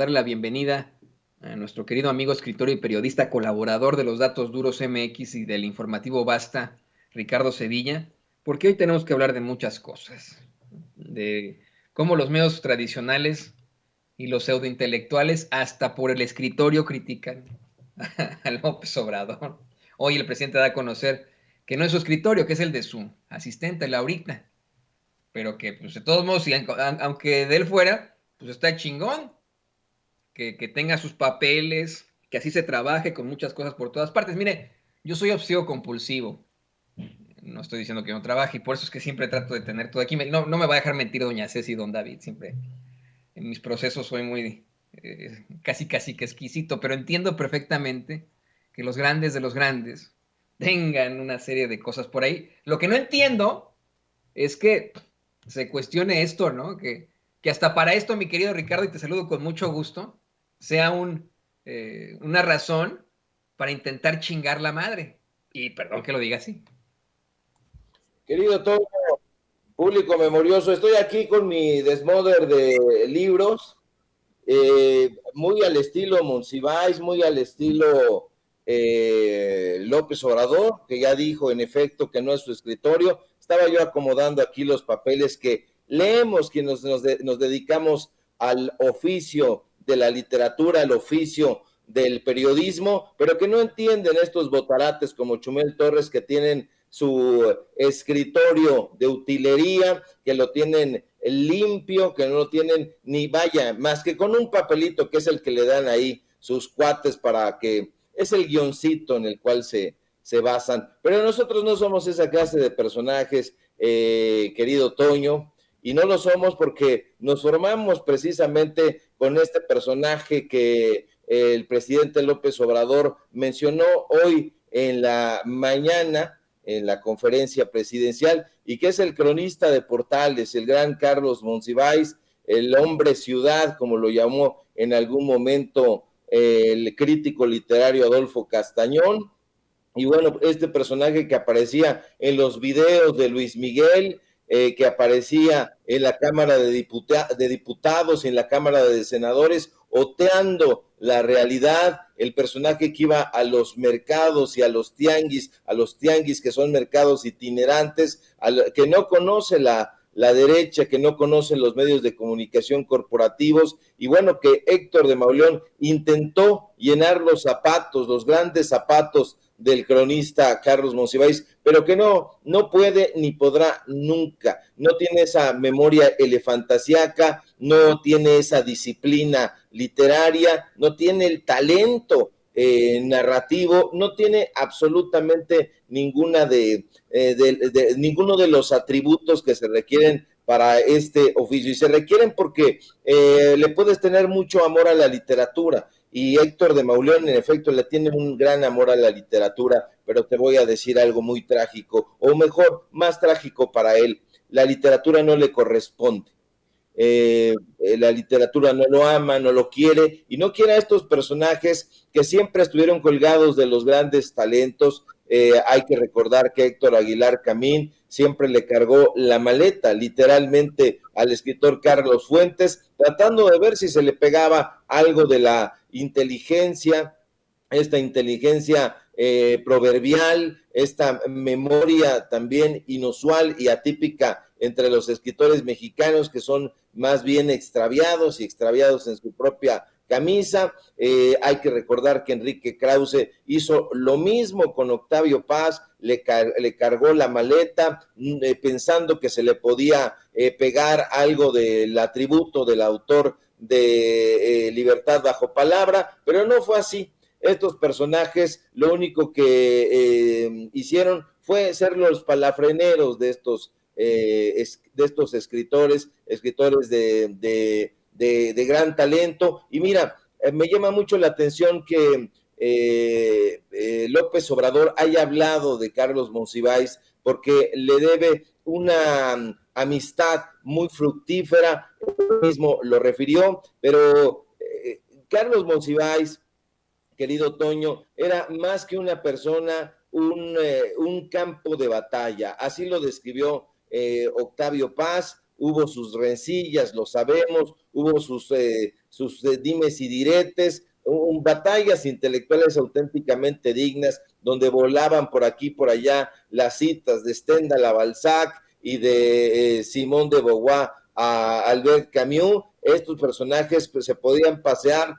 darle la bienvenida a nuestro querido amigo, escritor y periodista, colaborador de los Datos Duros MX y del informativo Basta, Ricardo Sevilla, porque hoy tenemos que hablar de muchas cosas, de cómo los medios tradicionales y los pseudointelectuales hasta por el escritorio critican a López Obrador. Hoy el presidente da a conocer que no es su escritorio, que es el de su asistente, Laurita, pero que pues, de todos modos, aunque de él fuera, pues está chingón, que tenga sus papeles, que así se trabaje con muchas cosas por todas partes. Mire, yo soy obsesivo compulsivo, no estoy diciendo que no trabaje, y por eso es que siempre trato de tener todo aquí. No me va a dejar mentir doña Ceci y don David, siempre en mis procesos soy muy casi que exquisito, pero entiendo perfectamente que los grandes de los grandes tengan una serie de cosas por ahí. Lo que no entiendo es que se cuestione esto, ¿no? Que hasta para esto, mi querido Ricardo, y te saludo con mucho gusto, sea una razón para intentar chingar la madre. Y perdón que lo diga así. Querido todo público memorioso, estoy aquí con mi desmoder de libros, muy al estilo Monsiváis, muy al estilo López Obrador, que ya dijo en efecto que no es su escritorio. Estaba yo acomodando aquí los papeles que leemos, quienes nos dedicamos al oficio de la literatura, al oficio del periodismo, pero que no entienden estos botarates como Chumel Torres, que tienen su escritorio de utilería, que lo tienen limpio, que no lo tienen ni vaya, más que con un papelito que es el que le dan ahí sus cuates para que, es el guioncito en el cual se basan. Pero nosotros no somos esa clase de personajes, querido Toño, y no lo somos porque nos formamos precisamente con este personaje que el presidente López Obrador mencionó hoy en la mañana, en la conferencia presidencial, y que es el cronista de portales, el gran Carlos Monsiváis, el hombre ciudad, como lo llamó en algún momento el crítico literario Adolfo Castañón. Y bueno, este personaje que aparecía en los videos de Luis Miguel, que aparecía en la Cámara de Diputados y en la Cámara de Senadores, oteando la realidad, el personaje que iba a los mercados y a los tianguis que son mercados itinerantes, que no conoce la derecha, que no conoce los medios de comunicación corporativos, y bueno, que Héctor de Mauleón intentó llenar los zapatos, los grandes zapatos del cronista Carlos Monsiváis, pero que no puede ni podrá nunca. No tiene esa memoria elefantasiaca, no tiene esa disciplina literaria, no tiene el talento narrativo, no tiene absolutamente ninguno de los atributos que se requieren para este oficio, y se requieren porque le puedes tener mucho amor a la literatura, y Héctor de Mauleón en efecto le tiene un gran amor a la literatura, pero te voy a decir algo muy trágico, o mejor, más trágico para él: la literatura no le corresponde. La literatura no lo ama, no lo quiere, y no quiere a estos personajes que siempre estuvieron colgados de los grandes talentos. Hay que recordar que Héctor Aguilar Camín siempre le cargó la maleta literalmente al escritor Carlos Fuentes, tratando de ver si se le pegaba algo de la inteligencia, esta inteligencia proverbial, esta memoria también inusual y atípica entre los escritores mexicanos, que son más bien extraviados y extraviados en su propia camisa. Hay que recordar que Enrique Krause hizo lo mismo con Octavio Paz, le cargó la maleta pensando que se le podía pegar algo del atributo del autor de Libertad bajo palabra, pero no fue así. Estos personajes lo único que hicieron fue ser los palafreneros de estos escritores de gran talento. Y mira, me llama mucho la atención que López Obrador haya hablado de Carlos Monsiváis, porque le debe una amistad muy fructífera, mismo lo refirió, pero Carlos Monsiváis, querido Toño, era más que una persona, un campo de batalla. Así lo describió Octavio Paz, hubo sus rencillas, lo sabemos, hubo sus dimes y diretes, batallas intelectuales auténticamente dignas, donde volaban por aquí por allá las citas de Stendhal a Balzac y de Simone de Beauvoir a Albert Camus. Estos personajes pues, se podían pasear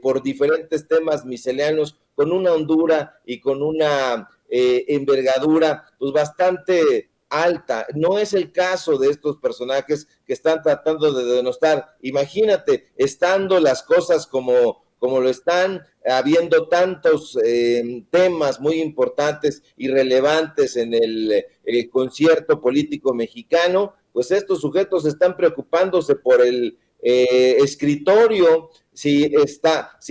por diferentes temas misceláneos con una hondura y con una envergadura pues bastante alta. No es el caso de estos personajes que están tratando de denostar. Imagínate, estando las cosas como lo están, habiendo tantos temas muy importantes y relevantes en el concierto político mexicano, pues estos sujetos están preocupándose por el escritorio, si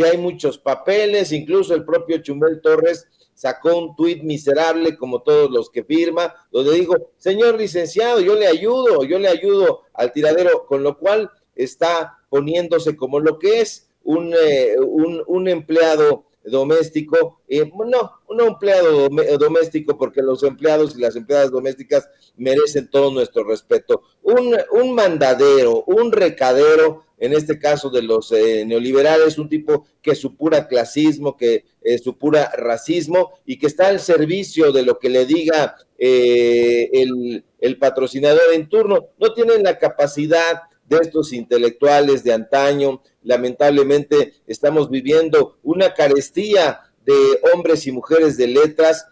hay muchos papeles, incluso el propio Chumel Torres sacó un tuit miserable como todos los que firma, donde dijo, señor licenciado, yo le ayudo al tiradero, con lo cual está poniéndose como lo que es un empleado doméstico, no un empleado doméstico, porque los empleados y las empleadas domésticas merecen todo nuestro respeto, un mandadero, un recadero, en este caso de los neoliberales, un tipo que supura clasismo, que supura racismo y que está al servicio de lo que le diga el patrocinador en turno. No tienen la capacidad de estos intelectuales de antaño. Lamentablemente estamos viviendo una carestía de hombres y mujeres de letras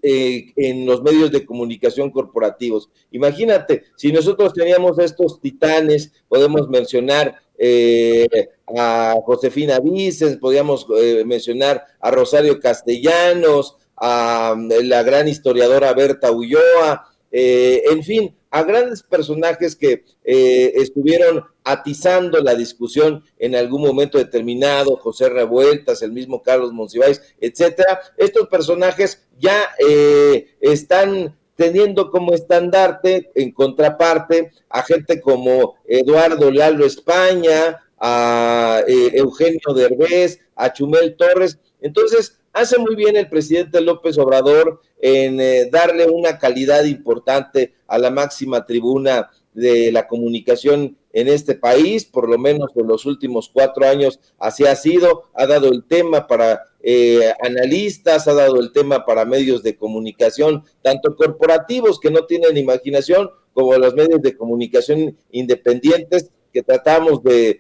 en los medios de comunicación corporativos. Imagínate, si nosotros teníamos estos titanes, podemos mencionar a Josefina Vicens, podíamos mencionar a Rosario Castellanos, a la gran historiadora Berta Ulloa, en fin, a grandes personajes que estuvieron atizando la discusión en algún momento determinado, José Revueltas, el mismo Carlos Monsiváis, etcétera. Estos personajes ya están teniendo como estandarte, en contraparte, a gente como Eduardo Lalo España, a Eugenio Derbez, a Chumel Torres. Entonces, hace muy bien el presidente López Obrador en darle una calidad importante a la máxima tribuna de la comunicación en este país, por lo menos en los últimos 4 años así ha sido, ha dado el tema para analistas, ha dado el tema para medios de comunicación, tanto corporativos que no tienen imaginación, como los medios de comunicación independientes que tratamos de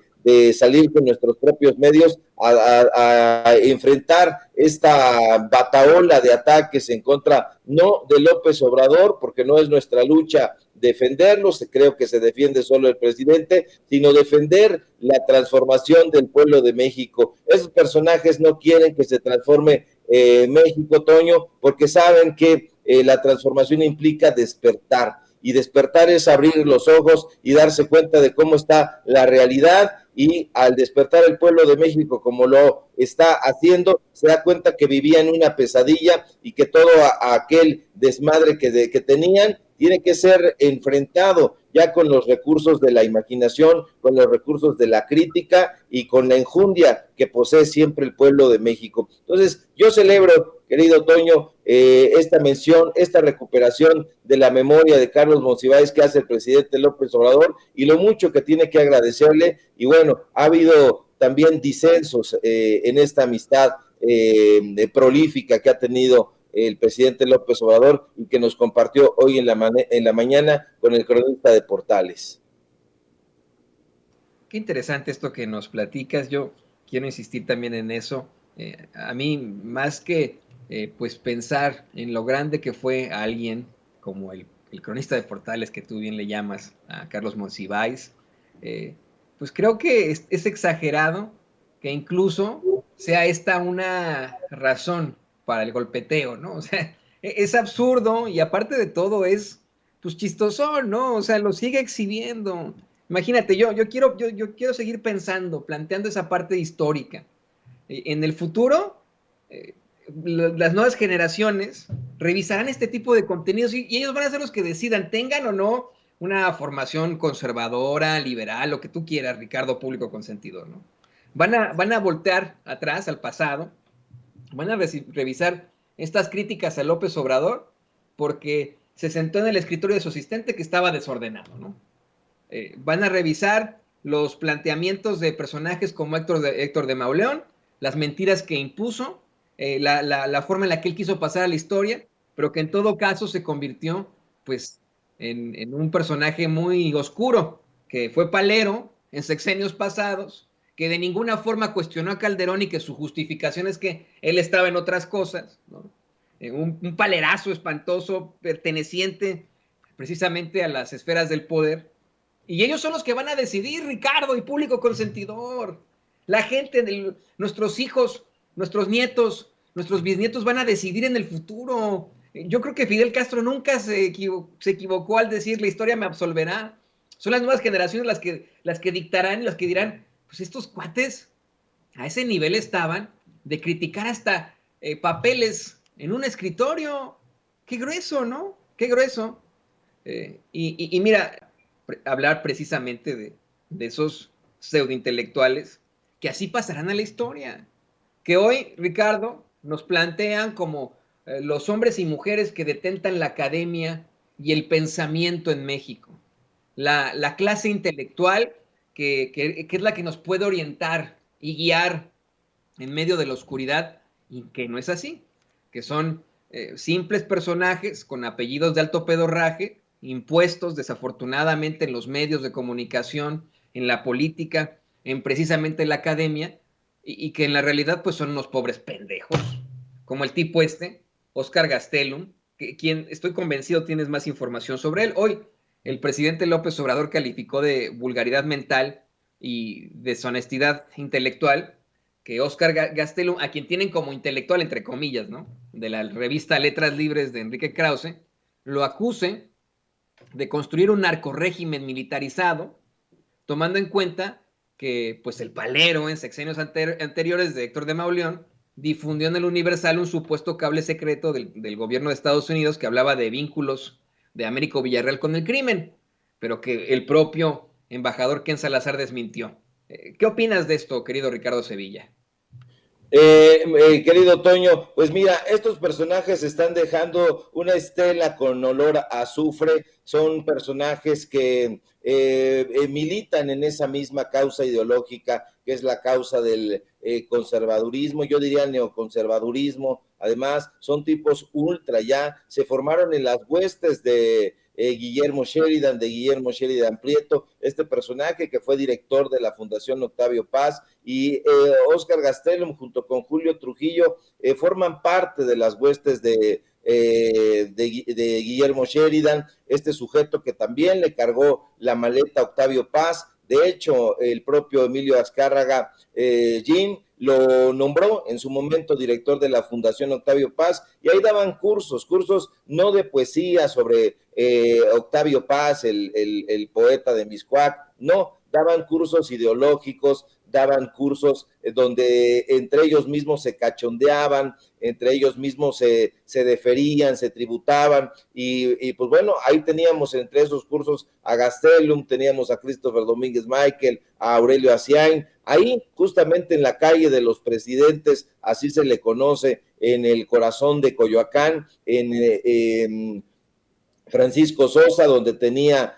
salir con nuestros propios medios a enfrentar esta bataola de ataques en contra, no de López Obrador, porque no es nuestra lucha defenderlo, creo que se defiende solo el presidente, sino defender la transformación del pueblo de México. Esos personajes no quieren que se transforme México, Toño, porque saben que la transformación implica despertar, y despertar es abrir los ojos y darse cuenta de cómo está la realidad, y al despertar el pueblo de México como lo está haciendo, se da cuenta que vivía en una pesadilla y que todo aquel desmadre que tenían tiene que ser enfrentado ya con los recursos de la imaginación, con los recursos de la crítica y con la enjundia que posee siempre el pueblo de México. Entonces, yo celebro, querido Toño, esta mención, esta recuperación de la memoria de Carlos Monsiváis que hace el presidente López Obrador, y lo mucho que tiene que agradecerle. Y bueno, ha habido también disensos en esta amistad prolífica que ha tenido el presidente López Obrador y que nos compartió hoy en la mañana con el cronista de Portales. Qué interesante esto que nos platicas. Yo quiero insistir también en eso. A mí, más que pues pensar en lo grande que fue a alguien como el cronista de Portales, que tú bien le llamas, a Carlos Monsiváis, pues creo que es exagerado que incluso sea esta una razón para el golpeteo, ¿no? O sea, es absurdo, y aparte de todo es, pues, chistosón, ¿no? O sea, lo sigue exhibiendo. Imagínate, yo quiero seguir pensando, planteando esa parte histórica. En el futuro, las nuevas generaciones revisarán este tipo de contenidos y ellos van a ser los que decidan, tengan o no una formación conservadora, liberal, lo que tú quieras, Ricardo, público consentido, ¿no? Van a voltear atrás al pasado, van a revisar estas críticas a López Obrador porque se sentó en el escritorio de su asistente que estaba desordenado, ¿no? Van a revisar los planteamientos de personajes como Héctor de Mauleón, las mentiras que impuso, la forma en la que él quiso pasar a la historia, pero que en todo caso se convirtió pues en un personaje muy oscuro, que fue palero en sexenios pasados, que de ninguna forma cuestionó a Calderón y que su justificación es que él estaba en otras cosas, ¿no? Un palerazo espantoso perteneciente precisamente a las esferas del poder. Y ellos son los que van a decidir, Ricardo, y público consentidor. La gente, nuestros hijos, nuestros nietos, nuestros bisnietos van a decidir en el futuro. Yo creo que Fidel Castro nunca se equivocó al decir la historia me absolverá. Son las nuevas generaciones las que dictarán, las que dirán, pues estos cuates a ese nivel estaban de criticar hasta papeles en un escritorio. Qué grueso, ¿no? Qué grueso. Y mira, hablar precisamente de esos pseudointelectuales que así pasarán a la historia. Que hoy, Ricardo, nos plantean como los hombres y mujeres que detentan la academia y el pensamiento en México. La clase intelectual que es la que nos puede orientar y guiar en medio de la oscuridad, y que no es así, que son simples personajes con apellidos de alto pedorraje, impuestos desafortunadamente en los medios de comunicación, en la política, en precisamente la academia, y que en la realidad pues son unos pobres pendejos, como el tipo Oscar Gastelum, quien estoy convencido tienes más información sobre él. Hoy el presidente López Obrador calificó de vulgaridad mental y deshonestidad intelectual que Oscar Gastelum, a quien tienen como intelectual, entre comillas, ¿no?, de la revista Letras Libres de Enrique Krause, lo acuse de construir un narcorrégimen militarizado, tomando en cuenta que pues el palero en sexenios anteriores de Héctor de Mauleón difundió en el Universal un supuesto cable secreto del gobierno de Estados Unidos que hablaba de vínculos de Américo Villarreal con el crimen, pero que el propio embajador Ken Salazar desmintió. ¿Qué opinas de esto, querido Ricardo Sevilla? Querido Toño, pues mira, estos personajes están dejando una estela con olor a azufre, son personajes que militan en esa misma causa ideológica, que es la causa del conservadurismo, yo diría neoconservadurismo. Además son tipos ultra, ya se formaron en las huestes de Guillermo Sheridan Prieto, este personaje que fue director de la Fundación Octavio Paz, y Oscar Gastelum junto con Julio Trujillo forman parte de las huestes de Guillermo Sheridan, este sujeto que también le cargó la maleta a Octavio Paz. De hecho, el propio Emilio Azcárraga Gin lo nombró en su momento director de la Fundación Octavio Paz, y ahí daban cursos no de poesía sobre Octavio Paz, el poeta de Mixcoac, no, daban cursos ideológicos, daban cursos donde entre ellos mismos se cachondeaban, entre ellos mismos se deferían, se tributaban, y pues bueno, ahí teníamos entre esos cursos a Gastelum, teníamos a Christopher Domínguez Michael, a Aurelio Aciain, ahí justamente en la calle de los Presidentes, así se le conoce, en el corazón de Coyoacán, en Francisco Sosa, donde tenía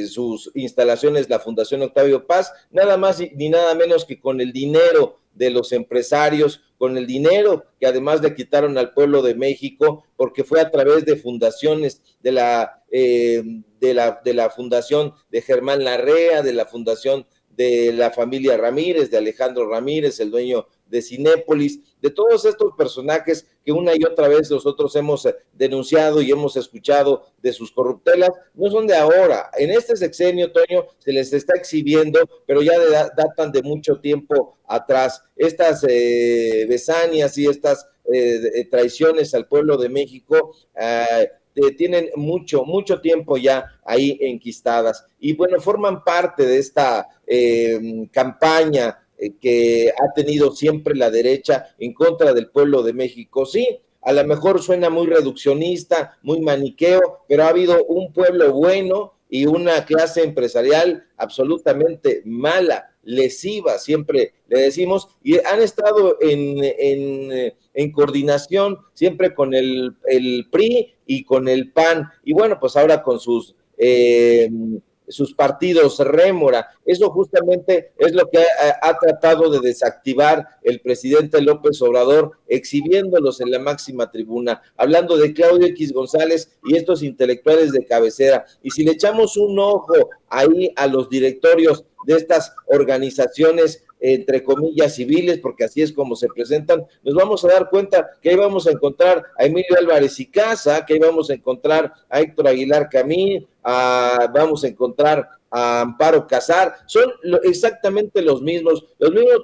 sus instalaciones la Fundación Octavio Paz, nada más ni nada menos que con el dinero de los empresarios, con el dinero que además le quitaron al pueblo de México, porque fue a través de fundaciones de la fundación de Germán Larrea, de la fundación de la familia Ramírez, de Alejandro Ramírez, el dueño de Cinépolis, de todos estos personajes que una y otra vez nosotros hemos denunciado y hemos escuchado de sus corruptelas, no son de ahora. En este sexenio, Toño, se les está exhibiendo, pero ya datan de mucho tiempo atrás. Estas besañas y estas traiciones al pueblo de México tienen mucho tiempo ya ahí enquistadas, y bueno, forman parte de esta campaña que ha tenido siempre la derecha en contra del pueblo de México. Sí, a lo mejor suena muy reduccionista, muy maniqueo, pero ha habido un pueblo bueno y una clase empresarial absolutamente mala, lesiva, siempre le decimos, y han estado en coordinación siempre con el PRI y con el PAN, y bueno, pues ahora con sus sus partidos rémora. Eso justamente es lo que ha tratado de desactivar el presidente López Obrador, exhibiéndolos en la máxima tribuna, hablando de Claudio X González y estos intelectuales de cabecera. Y si le echamos un ojo ahí a los directorios de estas organizaciones, entre comillas, civiles, porque así es como se presentan, nos vamos a dar cuenta que ahí vamos a encontrar a Emilio Álvarez y Casa, que ahí vamos a encontrar a Héctor Aguilar Camín, vamos a encontrar a Amparo Casar, son exactamente los mismos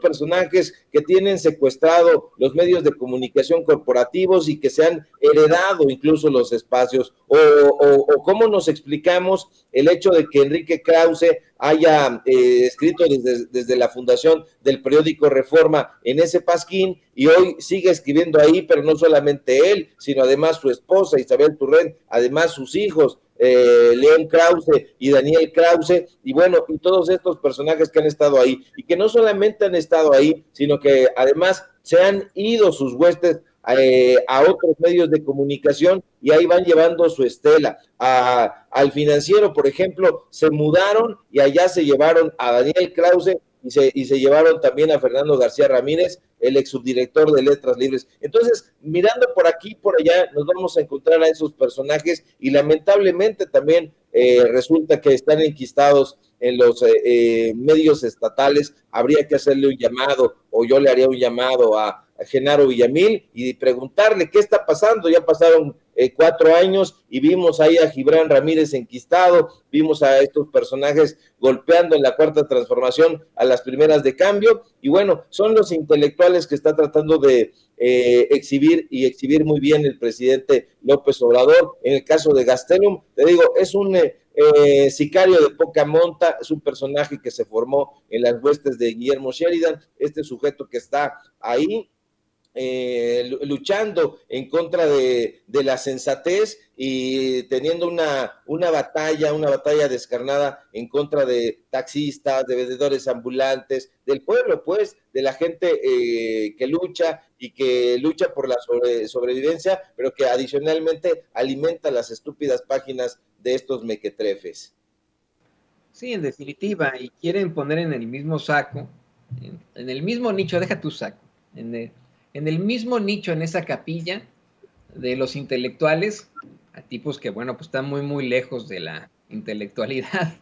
personajes que tienen secuestrado los medios de comunicación corporativos y que se han heredado incluso los espacios, o cómo nos explicamos el hecho de que Enrique Krause haya escrito desde la fundación del periódico Reforma en ese pasquín y hoy sigue escribiendo ahí, pero no solamente él, sino además su esposa Isabel Turrent, además sus hijos, León Krause y Daniel Krause, y bueno, y todos estos personajes que han estado ahí, y que no solamente han estado ahí, sino que además se han ido sus huestes a otros medios de comunicación y ahí van llevando su estela. Al Financiero, por ejemplo, se mudaron y allá se llevaron a Daniel Krause y se llevaron también a Fernando García Ramírez, el ex subdirector de Letras Libres. Entonces, mirando por aquí y por allá, nos vamos a encontrar a esos personajes y lamentablemente también resulta que están enquistados en los medios estatales. Habría que hacerle un llamado, o yo le haría un llamado a Genaro Villamil y preguntarle qué está pasando. Ya pasaron 4 años y vimos ahí a Gibran Ramírez enquistado, vimos a estos personajes golpeando en la Cuarta Transformación a las primeras de cambio, y bueno, son los intelectuales que está tratando de exhibir muy bien el presidente López Obrador. En el caso de Gastelum, te digo, es un sicario de poca monta, es un personaje que se formó en las huestes de Guillermo Sheridan, este sujeto que está ahí luchando en contra de la sensatez y teniendo una batalla descarnada en contra de taxistas, de vendedores ambulantes, del pueblo, pues, de la gente que lucha y que lucha por la sobrevivencia, pero que adicionalmente alimenta las estúpidas páginas de estos mequetrefes. Sí, en definitiva, y quieren poner en el mismo saco, en el mismo nicho, deja tu saco, en el mismo nicho, en esa capilla de los intelectuales, a tipos que, bueno, pues están muy, muy lejos de la intelectualidad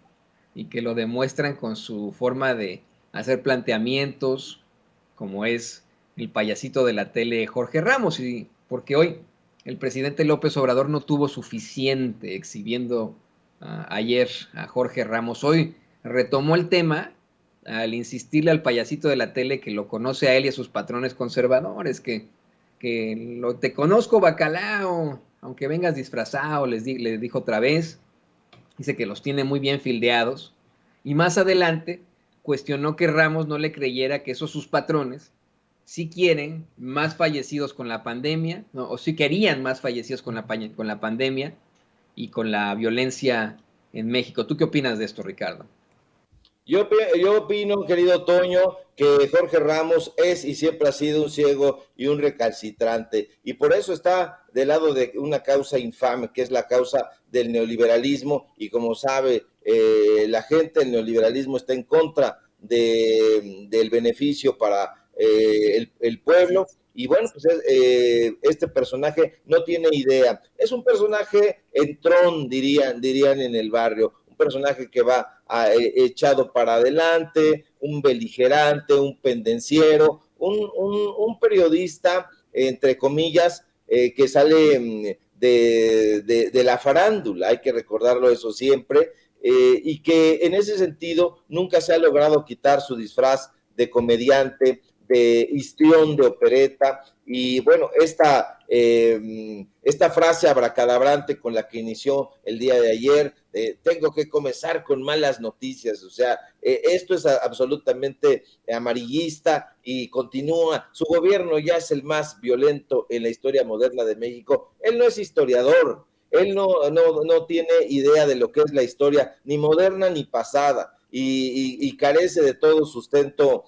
y que lo demuestran con su forma de hacer planteamientos, como es el payasito de la tele Jorge Ramos, y porque hoy el presidente López Obrador no tuvo suficiente exhibiendo ayer a Jorge Ramos. Hoy retomó el tema al insistirle al payasito de la tele que lo conoce a él y a sus patrones conservadores, que te conozco, bacalao, aunque vengas disfrazado, le dijo otra vez. Dice que los tiene muy bien fildeados. Y más adelante cuestionó que Ramos no le creyera que esos sus patrones sí quieren más fallecidos con la pandemia, ¿no? O sí querían más fallecidos con la pandemia y con la violencia en México. ¿Tú qué opinas de esto, Ricardo? Yo opino, querido Toño, que Jorge Ramos es y siempre ha sido un ciego y un recalcitrante, y por eso está del lado de una causa infame, que es la causa del neoliberalismo, y como sabe la gente, el neoliberalismo está en contra del beneficio para el pueblo, y bueno, pues este personaje no tiene idea, es un personaje entrón, dirían en el barrio, un personaje que va echado para adelante, un beligerante, un pendenciero, un periodista, entre comillas, que sale de la farándula, hay que recordarlo eso siempre, y que en ese sentido nunca se ha logrado quitar su disfraz de comediante, de histrión, de opereta, y bueno, esta frase abracadabrante con la que inició el día de ayer, tengo que comenzar con malas noticias, o sea, esto es absolutamente amarillista y continúa, su gobierno ya es el más violento en la historia moderna de México, él no es historiador, él no tiene idea de lo que es la historia, ni moderna ni pasada, y carece de todo sustento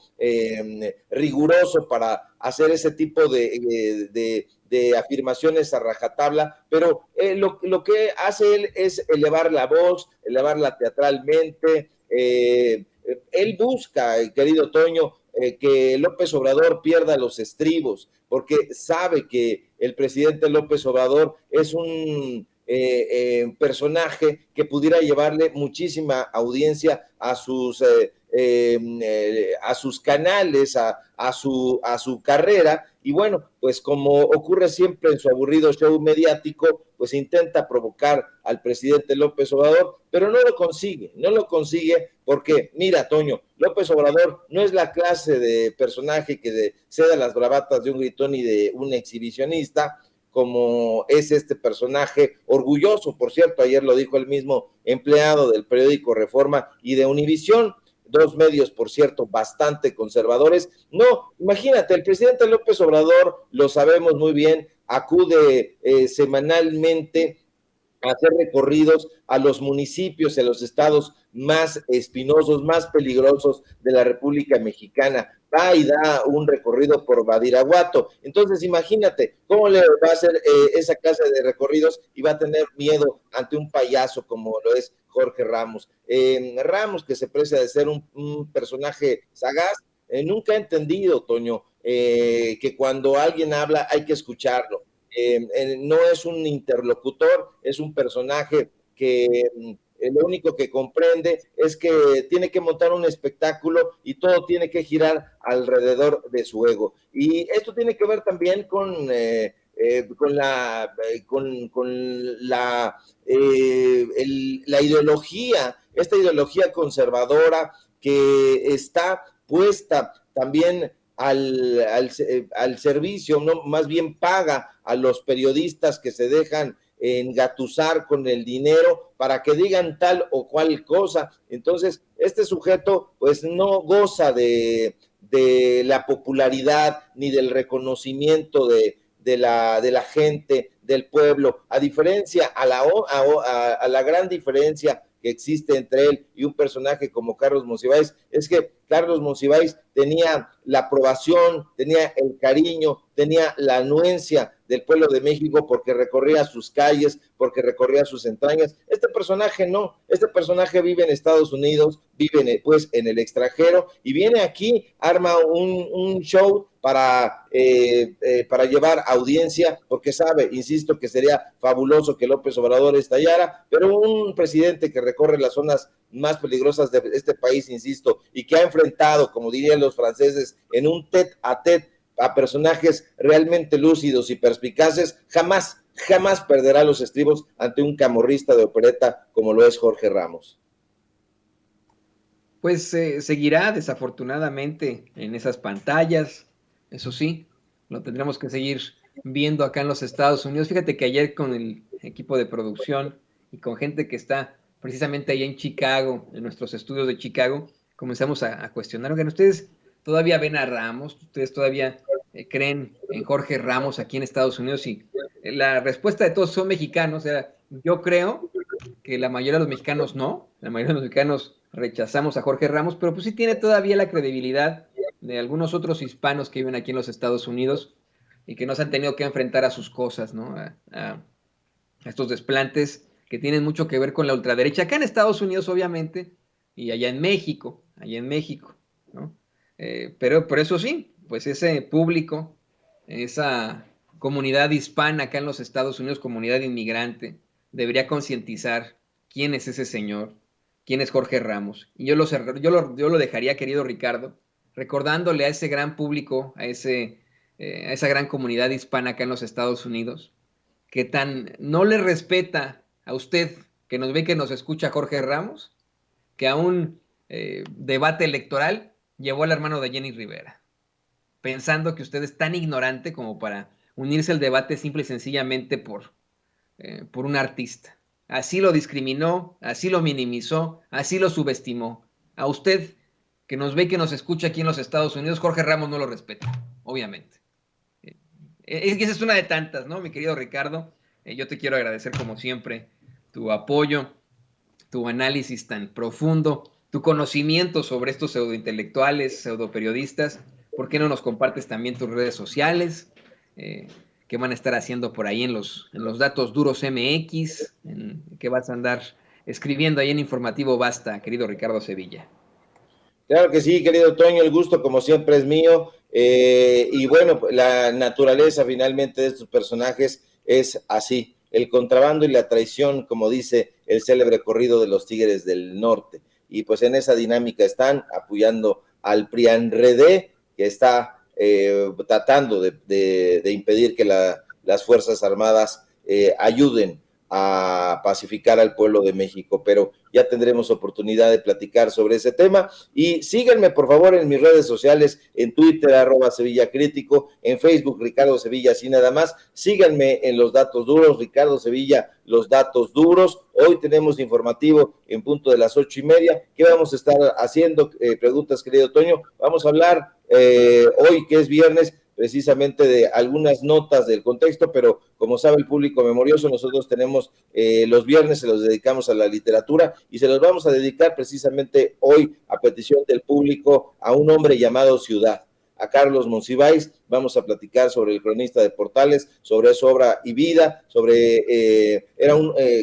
riguroso para hacer ese tipo de de afirmaciones a rajatabla, pero lo que hace él es elevar la voz, elevarla teatralmente. Él busca, querido Toño, que López Obrador pierda los estribos, porque sabe que el presidente López Obrador es un personaje que pudiera llevarle muchísima audiencia a sus canales, a su carrera, y bueno, pues como ocurre siempre en su aburrido show mediático, pues intenta provocar al presidente López Obrador, pero no lo consigue porque, mira, Toño, López Obrador no es la clase de personaje que ceda las bravatas de un gritón y de un exhibicionista, como es este personaje orgulloso, por cierto, ayer lo dijo el mismo empleado del periódico Reforma y de Univisión, dos medios, por cierto, bastante conservadores. No, imagínate, el presidente López Obrador, lo sabemos muy bien, acude semanalmente a hacer recorridos a los municipios, a los estados más espinosos, más peligrosos de la República Mexicana. Va y da un recorrido por Badiraguato. Entonces, imagínate cómo le va a hacer esa clase de recorridos y va a tener miedo ante un payaso como lo es Jorge Ramos. Ramos, que se precia de ser un personaje sagaz, nunca ha entendido, Toño, que cuando alguien habla hay que escucharlo. No es un interlocutor, es un personaje que lo único que comprende es que tiene que montar un espectáculo y todo tiene que girar alrededor de su ego. Y esto tiene que ver también con la ideología, esta ideología conservadora que está puesta también al servicio, no, más bien paga a los periodistas que se dejan engatusar con el dinero para que digan tal o cual cosa. Entonces, este sujeto pues no goza de la popularidad ni del reconocimiento de la gente, del pueblo, a diferencia, a la gran diferencia que existe entre él y un personaje como Carlos Monsiváis, es que Carlos Monsiváis tenía la aprobación, tenía el cariño, tenía la anuencia del pueblo de México porque recorría sus calles, porque recorría sus entrañas. Este personaje no, este personaje vive en Estados Unidos, vive pues en el extranjero y viene aquí, arma un show para llevar audiencia, porque sabe, insisto, que sería fabuloso que López Obrador estallara, pero un presidente que recorre las zonas más peligrosas de este país, insisto, y que ha enfrentado, como dirían los franceses, en un tete a tete a personajes realmente lúcidos y perspicaces, jamás perderá los estribos ante un camorrista de opereta como lo es Jorge Ramos. Pues seguirá desafortunadamente en esas pantallas, eso sí, lo tendremos que seguir viendo acá en los Estados Unidos. Fíjate que ayer con el equipo de producción y con gente que está precisamente allá en Chicago, en nuestros estudios de Chicago, comenzamos a cuestionar, oigan, ¿ustedes todavía ven a Ramos? ¿Ustedes todavía creen en Jorge Ramos aquí en Estados Unidos? Y la respuesta de todos son mexicanos. Yo creo que la mayoría de los mexicanos no, la mayoría de los mexicanos rechazamos a Jorge Ramos, pero pues sí tiene todavía la credibilidad de algunos otros hispanos que viven aquí en los Estados Unidos y que nos han tenido que enfrentar a sus cosas, ¿no? A estos desplantes que tienen mucho que ver con la ultraderecha, acá en Estados Unidos obviamente, y allá en México, ¿no? Pero eso sí, pues ese público, esa comunidad hispana acá en los Estados Unidos, comunidad inmigrante, debería concientizar quién es ese señor, quién es Jorge Ramos. Y yo lo dejaría, querido Ricardo, recordándole a ese gran público, a esa gran comunidad hispana acá en los Estados Unidos, que tan no le respeta a usted, que nos ve, que nos escucha Jorge Ramos, que a un debate electoral llevó al hermano de Jenny Rivera, pensando que usted es tan ignorante como para unirse al debate simple y sencillamente por un artista. Así lo discriminó, así lo minimizó, así lo subestimó. A usted, que nos ve, que nos escucha aquí en los Estados Unidos, Jorge Ramos no lo respeta, obviamente. Esa es una de tantas, ¿no, mi querido Ricardo? Yo te quiero agradecer como siempre tu apoyo, tu análisis tan profundo, tu conocimiento sobre estos pseudointelectuales, pseudoperiodistas. ¿Por qué no nos compartes también tus redes sociales? qué van a estar haciendo por ahí en los datos duros MX, qué vas a andar escribiendo ahí en Informativo Basta, querido Ricardo Sevilla. Claro que sí, querido Toño, el gusto como siempre es mío. Y bueno, la naturaleza finalmente de estos personajes es así, el contrabando y la traición, como dice el célebre corrido de los Tigres del Norte. Y pues en esa dinámica están apoyando al PRIANRED, que está tratando de impedir que las Fuerzas Armadas ayuden a pacificar al pueblo de México, pero ya tendremos oportunidad de platicar sobre ese tema. Y síganme por favor en mis redes sociales, en Twitter @SevillaCrítico, en Facebook Ricardo Sevilla, así nada más. Síganme en los datos duros, Ricardo Sevilla, los datos duros. Hoy tenemos informativo en punto de las 8:30. ¿Qué vamos a estar haciendo? Preguntas, querido Toño. Vamos a hablar hoy, que es viernes, precisamente de algunas notas del contexto, pero como sabe el público memorioso, nosotros tenemos los viernes, se los dedicamos a la literatura y se los vamos a dedicar precisamente hoy, a petición del público, a un hombre llamado Ciudad, a Carlos Monsiváis. Vamos a platicar sobre el cronista de Portales, sobre su obra y vida, sobre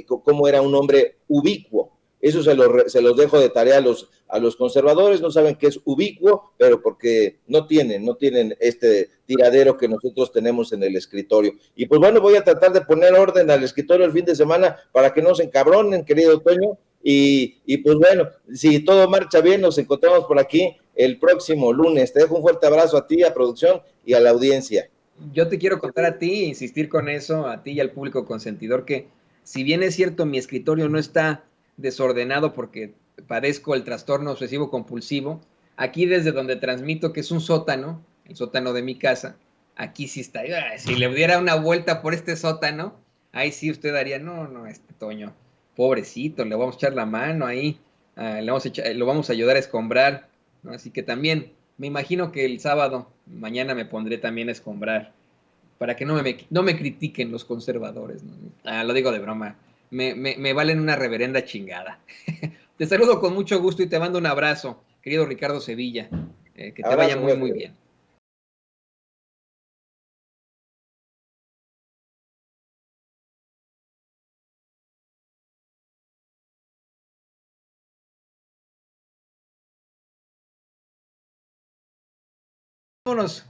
cómo era un hombre ubicuo. Eso se los dejo de tarea a los conservadores, no saben qué es ubicuo, pero porque no tienen este tiradero que nosotros tenemos en el escritorio. Y pues bueno, voy a tratar de poner orden al escritorio el fin de semana para que no se encabronen, querido Toño. Y pues bueno, si todo marcha bien, nos encontramos por aquí el próximo lunes. Te dejo un fuerte abrazo a ti, a producción y a la audiencia. Yo te quiero contar a ti, insistir con eso, a ti y al público consentidor, que si bien es cierto mi escritorio no está desordenado porque padezco el trastorno obsesivo compulsivo, aquí desde donde transmito, que es un sótano, el sótano de mi casa, aquí sí está. Si le diera una vuelta por este sótano, ahí sí usted daría, no, Toño, pobrecito, le vamos a echar la mano ahí, lo vamos a ayudar a escombrar, ¿no? Así que también me imagino que el sábado, mañana me pondré también a escombrar, para que no me critiquen los conservadores, ¿no? Lo digo de broma, me valen una reverenda chingada. Te saludo con mucho gusto y te mando un abrazo, querido Ricardo Sevilla, que te vaya muy, muy bien. Vámonos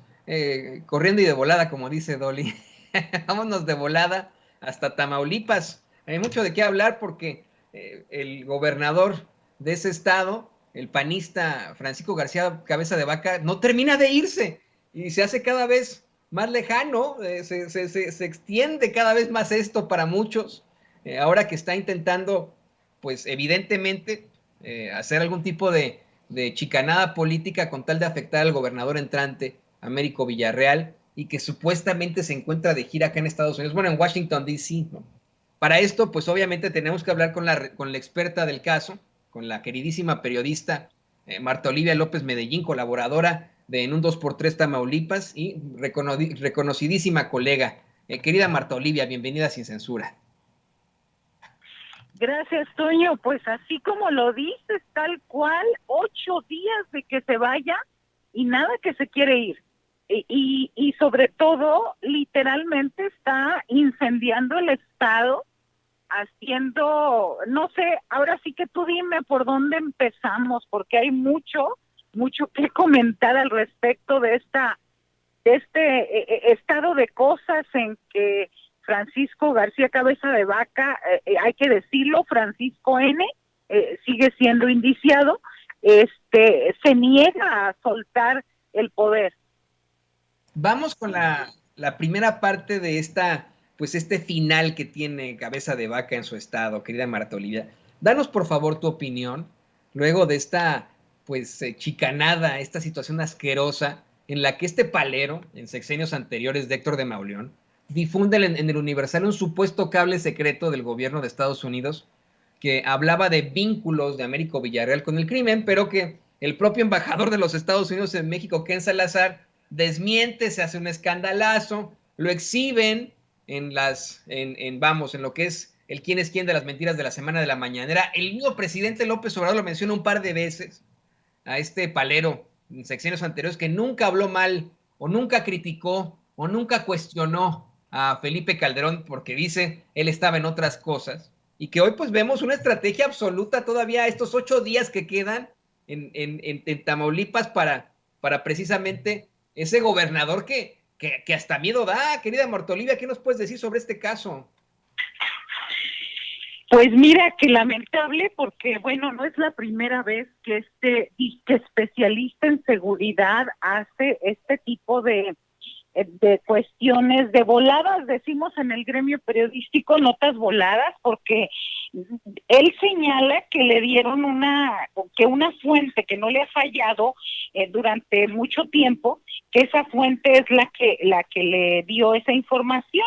corriendo y de volada, como dice Dolly. Vámonos de volada hasta Tamaulipas. Hay mucho de qué hablar porque el gobernador de ese estado, el panista Francisco García Cabeza de Vaca, no termina de irse y se hace cada vez más lejano, se extiende cada vez más esto para muchos, ahora que está intentando, pues evidentemente, hacer algún tipo de chicanada política con tal de afectar al gobernador entrante, Américo Villarreal, y que supuestamente se encuentra de gira acá en Estados Unidos, bueno, en Washington, D.C., ¿no? Para esto, pues obviamente tenemos que hablar con la experta del caso, con la queridísima periodista Marta Olivia López Medellín, colaboradora de En un 2x3 Tamaulipas y reconocidísima colega. Querida Marta Olivia, bienvenida Sin Censura. Gracias, Toño. Pues así como lo dices, tal cual, 8 días de que se vaya y nada que se quiere ir. Y sobre todo, literalmente está incendiando el Estado, haciendo, no sé, ahora sí que tú dime por dónde empezamos, porque hay mucho que comentar al respecto de este estado de cosas en que Francisco García Cabeza de Vaca, hay que decirlo, Francisco N., sigue siendo indiciado, se niega a soltar el poder. Vamos con la primera parte de este final que tiene Cabeza de Vaca en su estado, querida Marta Olivia. Danos, por favor, tu opinión, luego de esta, chicanada, esta situación asquerosa en la que este palero, en sexenios anteriores de Héctor de Mauleón, difunde en el Universal un supuesto cable secreto del gobierno de Estados Unidos que hablaba de vínculos de Américo Villarreal con el crimen, pero que el propio embajador de los Estados Unidos en México, Ken Salazar, desmiente, se hace un escandalazo, lo exhiben en lo que es el quién es quién de las mentiras de la semana de la mañanera. El mismo presidente López Obrador lo menciona un par de veces a este palero en sexenios anteriores, que nunca habló mal o nunca criticó o nunca cuestionó a Felipe Calderón porque dice él estaba en otras cosas, y que hoy pues vemos una estrategia absoluta todavía estos 8 días que quedan en Tamaulipas para precisamente ese gobernador que hasta miedo da. Querida Marta Olivia, ¿qué nos puedes decir sobre este caso? Pues mira, que lamentable, porque bueno, no es la primera vez que este especialista en seguridad hace este tipo de cuestiones de voladas, decimos en el gremio periodístico, notas voladas, porque él señala que le dieron una fuente que no le ha fallado durante mucho tiempo, que esa fuente es la que le dio esa información.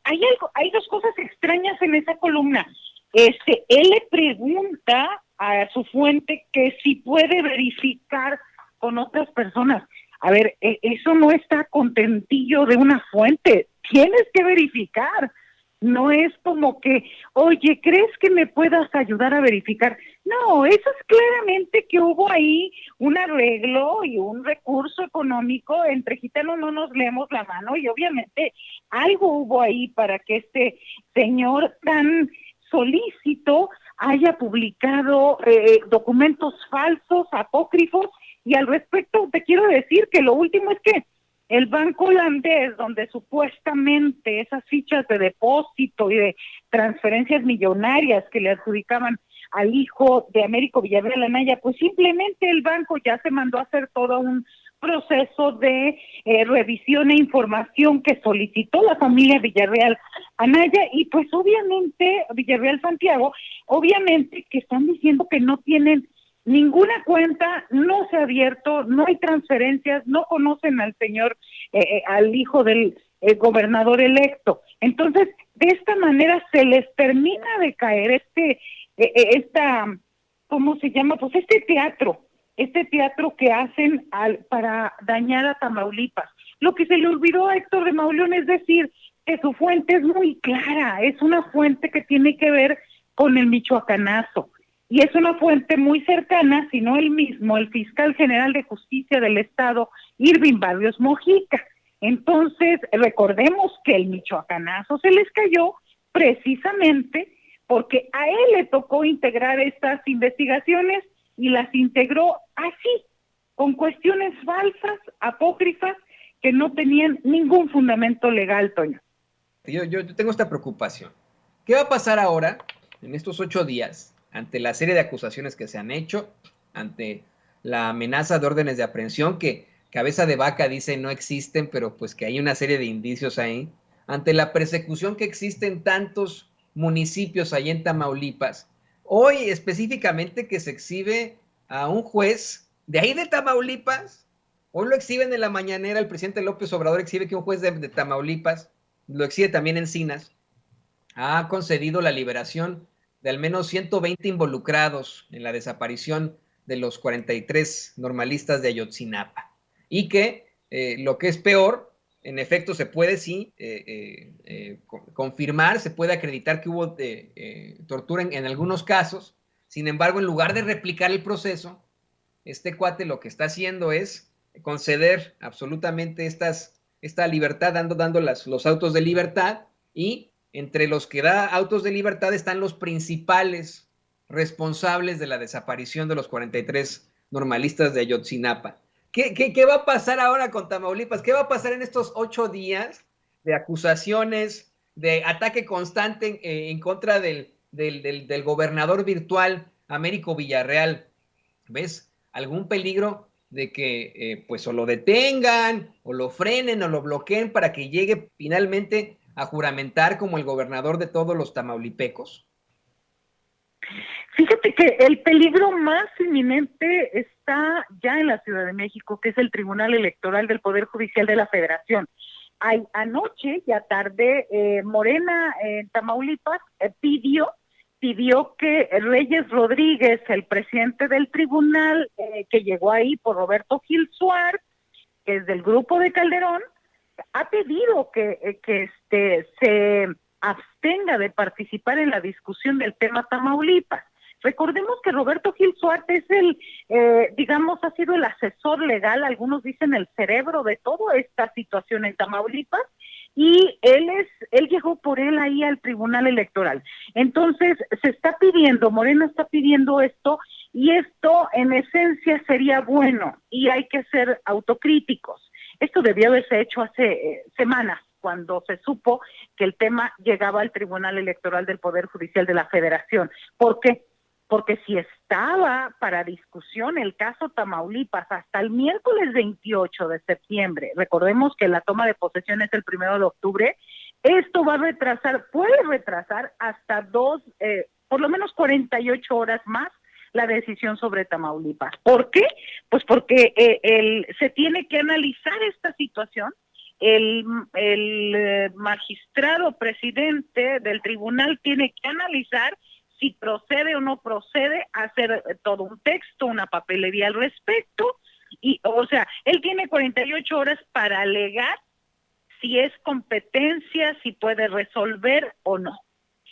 Hay dos cosas extrañas en esa columna. Él le pregunta a su fuente que si puede verificar con otras personas. A ver, eso no está contentillo de una fuente, tienes que verificar. No es como que, oye, ¿crees que me puedas ayudar a verificar? No, eso es claramente que hubo ahí un arreglo y un recurso económico. Entre gitanos no nos leemos la mano, y obviamente algo hubo ahí para que este señor tan solícito haya publicado documentos falsos, apócrifos. Y al respecto te quiero decir que lo último es que el banco holandés, donde supuestamente esas fichas de depósito y de transferencias millonarias que le adjudicaban al hijo de Américo Villarreal Anaya, pues simplemente el banco ya se mandó a hacer todo un proceso de revisión e información que solicitó la familia Villarreal Anaya, y pues obviamente Villarreal Santiago, obviamente que están diciendo que no tienen ninguna cuenta, no se ha abierto, no hay transferencias, no conocen al señor, al hijo del gobernador electo. Entonces, de esta manera se les termina de caer ¿cómo se llama? Pues este teatro que hacen para dañar a Tamaulipas. Lo que se le olvidó a Héctor de Mauleón es decir que su fuente es muy clara, es una fuente que tiene que ver con el michoacanazo. Y es una fuente muy cercana, si no el mismo, el fiscal general de justicia del estado, Irving Barrios Mojica. Entonces, recordemos que el michoacanazo se les cayó precisamente porque a él le tocó integrar estas investigaciones y las integró así, con cuestiones falsas, apócrifas, que no tenían ningún fundamento legal, Toño. Yo tengo esta preocupación. ¿Qué va a pasar ahora, en estos 8 días, ante la serie de acusaciones que se han hecho, ante la amenaza de órdenes de aprehensión que Cabeza de Vaca dice no existen, pero pues que hay una serie de indicios ahí, ante la persecución que existe en tantos municipios ahí en Tamaulipas, hoy específicamente que se exhibe a un juez de ahí de Tamaulipas, hoy lo exhiben en la mañanera, el presidente López Obrador exhibe que un juez de Tamaulipas, lo exhibe también en Encinas, ha concedido la liberación de al menos 120 involucrados en la desaparición de los 43 normalistas de Ayotzinapa. Y que lo que es peor, en efecto se puede confirmar, se puede acreditar que hubo tortura en algunos casos. Sin embargo, en lugar de replicar el proceso, este cuate lo que está haciendo es conceder absolutamente esta libertad, dando los autos de libertad, y entre los que da autos de libertad están los principales responsables de la desaparición de los 43 normalistas de Ayotzinapa. ¿Qué va a pasar ahora con Tamaulipas? ¿Qué va a pasar en estos 8 días de acusaciones, de ataque constante en contra del gobernador virtual Américo Villarreal? ¿Ves algún peligro de que pues o lo detengan, o lo frenen, o lo bloqueen para que llegue finalmente a juramentar como el gobernador de todos los tamaulipecos? Fíjate que el peligro más inminente está ya en la Ciudad de México, que es el Tribunal Electoral del Poder Judicial de la Federación. Anoche, ya tarde, Morena en Tamaulipas pidió que Reyes Rodríguez, el presidente del tribunal, que llegó ahí por Roberto Gil Suárez, que es del grupo de Calderón, ha pedido que se abstenga de participar en la discusión del tema Tamaulipas. Recordemos que Roberto Gil Suárez es ha sido el asesor legal, algunos dicen el cerebro de toda esta situación en Tamaulipas, y él llegó por él ahí al Tribunal Electoral. Entonces, Morena está pidiendo esto, y esto en esencia sería bueno, y hay que ser autocríticos. Esto debió haberse hecho hace semanas, cuando se supo que el tema llegaba al Tribunal Electoral del Poder Judicial de la Federación. ¿Por qué? Porque si estaba para discusión el caso Tamaulipas hasta el miércoles 28 de septiembre, recordemos que la toma de posesión es el 1 de octubre, esto va a retrasar, puede retrasar hasta por lo menos 48 horas más la decisión sobre Tamaulipas. ¿Por qué? Pues porque se tiene que analizar esta situación. El magistrado presidente del tribunal tiene que analizar si procede o no procede, hacer todo un texto, una papelería al respecto, o sea, él tiene 48 horas para alegar si es competencia, si puede resolver o no.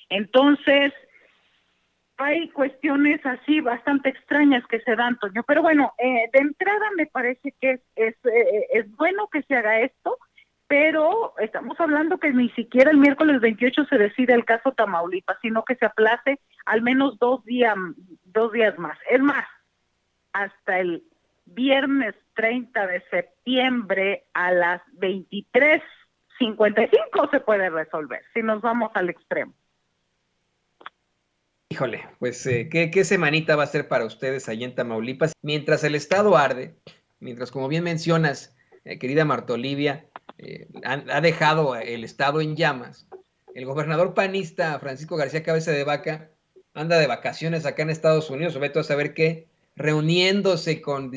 Entonces, hay cuestiones así bastante extrañas que se dan, Toño, pero bueno, de entrada me parece que es bueno que se haga esto, pero estamos hablando que ni siquiera el miércoles 28 se decide el caso Tamaulipas, sino que se aplace al menos 2 días más. Es más, hasta el viernes 30 de septiembre a las 23:55 se puede resolver, si nos vamos al extremo. Híjole, pues ¿qué semanita va a ser para ustedes allí en Tamaulipas? Mientras el estado arde, mientras, como bien mencionas, querida Marta Olivia, ha dejado el estado en llamas, el gobernador panista Francisco García Cabeza de Vaca anda de vacaciones acá en Estados Unidos, sobre todo a saber qué, reuniéndose con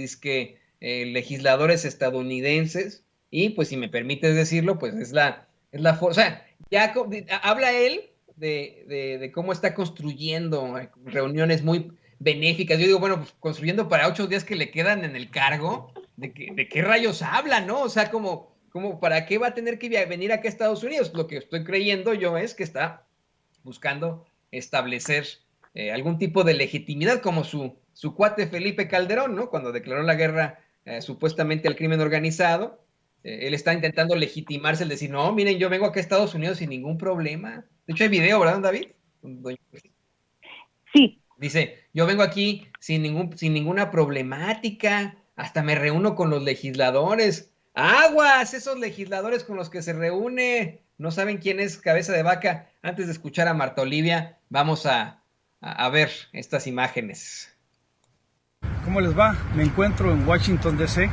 legisladores estadounidenses, y pues si me permites decirlo, pues es la o sea, ya habla él de cómo está construyendo reuniones muy benéficas. Yo digo, bueno, pues construyendo para 8 días que le quedan en el cargo, ¿de qué rayos habla, no? O sea, como ¿para qué va a tener que venir acá a Estados Unidos? Lo que estoy creyendo yo es que está buscando establecer algún tipo de legitimidad, como su cuate Felipe Calderón, ¿no? Cuando declaró la guerra supuestamente al crimen organizado, él está intentando legitimarse, el decir, no, miren, yo vengo acá a Estados Unidos sin ningún problema. De hecho, hay video, ¿verdad, David? Sí. Dice, yo vengo aquí sin ninguna problemática, hasta me reúno con los legisladores. ¡Aguas! Esos legisladores con los que se reúne no saben quién es Cabeza de Vaca. Antes de escuchar a Marta Olivia, vamos a ver estas imágenes. ¿Cómo les va? Me encuentro en Washington, D.C.,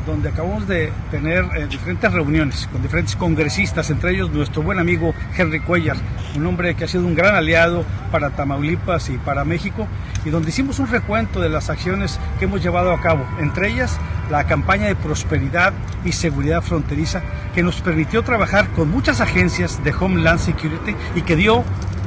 donde acabamos de tener diferentes reuniones con diferentes congresistas, entre ellos nuestro buen amigo Henry Cuellar, un hombre que ha sido un gran aliado para Tamaulipas y para México, y donde hicimos un recuento de las acciones que hemos llevado a cabo, entre ellas la campaña de prosperidad y seguridad fronteriza, que nos permitió trabajar con muchas agencias de Homeland Security y que dio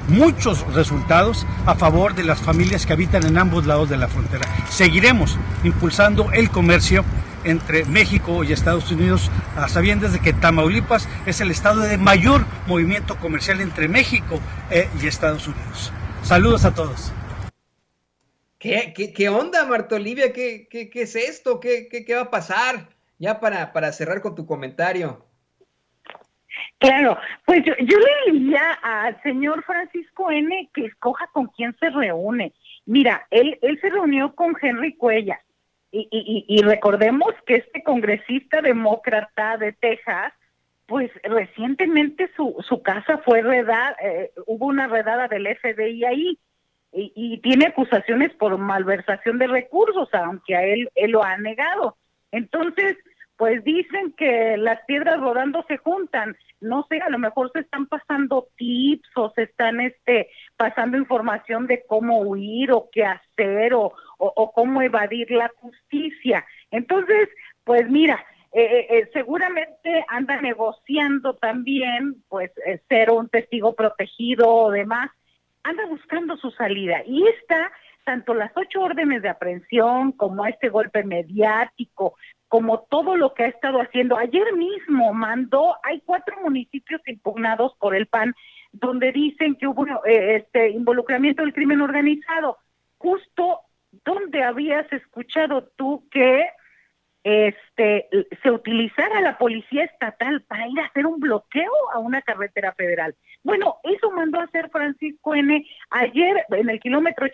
muchos resultados a favor de las familias que habitan en ambos lados de la frontera. Seguiremos impulsando el comercio entre México y Estados Unidos, a sabiendas de que Tamaulipas es el estado de mayor movimiento comercial entre México y Estados Unidos. Saludos a todos. ¿Qué onda, Marta Olivia? ¿Qué es esto? ¿Qué va a pasar? Ya para cerrar con tu comentario. Claro, pues yo le diría al señor Francisco N. que escoja con quién se reúne. Mira, él se reunió con Henry Cuellar, y recordemos que este congresista demócrata de Texas, pues recientemente su casa fue redada, hubo una redada del FBI ahí, y tiene acusaciones por malversación de recursos, aunque a él lo ha negado. Entonces, pues dicen que las piedras rodando se juntan. No sé, a lo mejor se están pasando tips o se están pasando información de cómo huir o qué hacer o cómo evadir la justicia. Entonces, pues mira, seguramente anda negociando también, pues ser un testigo protegido o demás. Anda buscando su salida. Y tanto las 8 órdenes de aprehensión como este golpe mediático, como todo lo que ha estado haciendo. Ayer mismo hay 4 municipios impugnados por el PAN, donde dicen que hubo involucramiento del crimen organizado. Justo donde habías escuchado tú que se utilizara la policía estatal para ir a hacer un bloqueo a una carretera federal. Bueno, eso mandó a hacer Francisco N. ayer en el kilómetro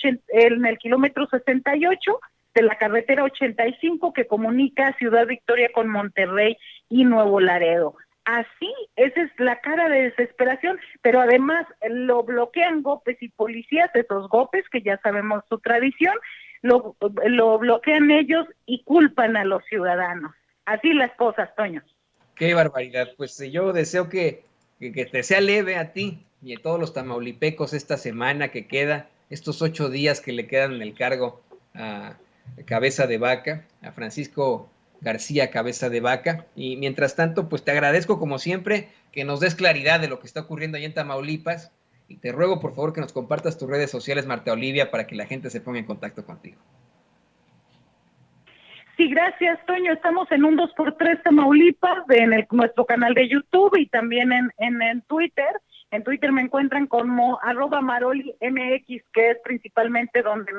68 de la carretera 85 que comunica Ciudad Victoria con Monterrey y Nuevo Laredo. Así, esa es la cara de desesperación, pero además lo bloquean GOPES y policías, esos GOPES que ya sabemos su tradición, lo bloquean ellos y culpan a los ciudadanos. Así las cosas, Toño. Qué barbaridad. Pues yo deseo que te sea leve a ti y a todos los tamaulipecos esta semana que queda, estos 8 días que le quedan en el cargo a Cabeza de Vaca, a Francisco García Cabeza de Vaca. Y mientras tanto, pues te agradezco como siempre que nos des claridad de lo que está ocurriendo allá en Tamaulipas. Y te ruego, por favor, que nos compartas tus redes sociales, Marta Olivia, para que la gente se ponga en contacto contigo. Sí, gracias, Toño. Estamos en un 2x3 Tamaulipas, nuestro canal de YouTube y también en Twitter. En Twitter me encuentran como @MaroliMX, que es principalmente donde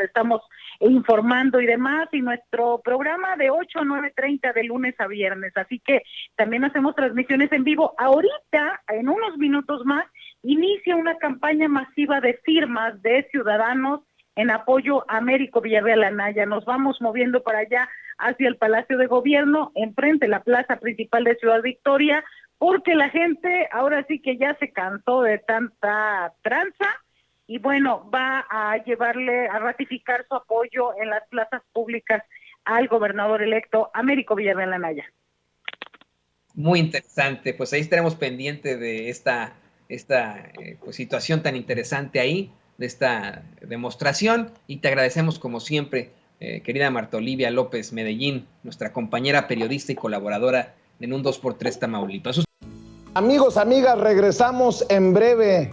estamos informando y demás, y nuestro programa de 8 a 9:30 de lunes a viernes. Así que también hacemos transmisiones en vivo. Ahorita, en unos minutos más, inicia una campaña masiva de firmas de ciudadanos en apoyo a Américo Villarreal Anaya. Nos vamos moviendo para allá hacia el Palacio de Gobierno, enfrente de la plaza principal de Ciudad Victoria, porque la gente ahora sí que ya se cansó de tanta tranza y bueno, va a ratificar su apoyo en las plazas públicas al gobernador electo Américo Villarreal Anaya. Muy interesante, pues ahí estaremos pendientes de esta pues, situación tan interesante ahí, de esta demostración, y te agradecemos como siempre, querida Marta Olivia López Medellín, nuestra compañera periodista y colaboradora en un 2x3 Tamaulipas. Amigos, amigas, regresamos en breve,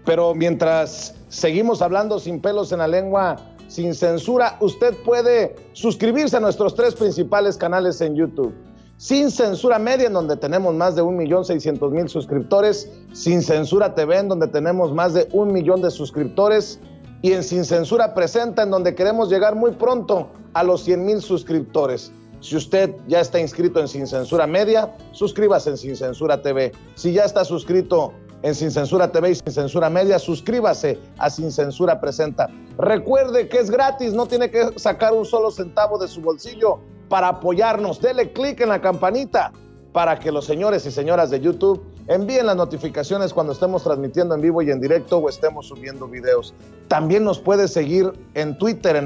pero mientras seguimos hablando sin pelos en la lengua, sin censura, usted puede suscribirse a nuestros 3 principales canales en YouTube. Sin Censura Media, en donde tenemos más de 1.600.000 suscriptores, Sin Censura TV, en donde tenemos más de 1 millón de suscriptores, y en Sin Censura Presenta, en donde queremos llegar muy pronto a los 100,000 suscriptores. Si usted ya está inscrito en Sin Censura Media, suscríbase en Sin Censura TV. Si ya está suscrito en Sin Censura TV y Sin Censura Media, suscríbase a Sin Censura Presenta. Recuerde que es gratis, no tiene que sacar un solo centavo de su bolsillo para apoyarnos. Dele clic en la campanita para que los señores y señoras de YouTube envíen las notificaciones cuando estemos transmitiendo en vivo y en directo o estemos subiendo videos. También nos puede seguir en Twitter en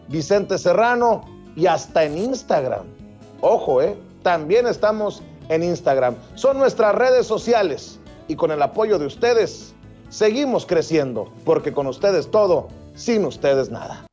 @Vicente Serrano y hasta en Instagram. Ojo, también estamos en Instagram. Son nuestras redes sociales y con el apoyo de ustedes seguimos creciendo, porque con ustedes todo, sin ustedes nada.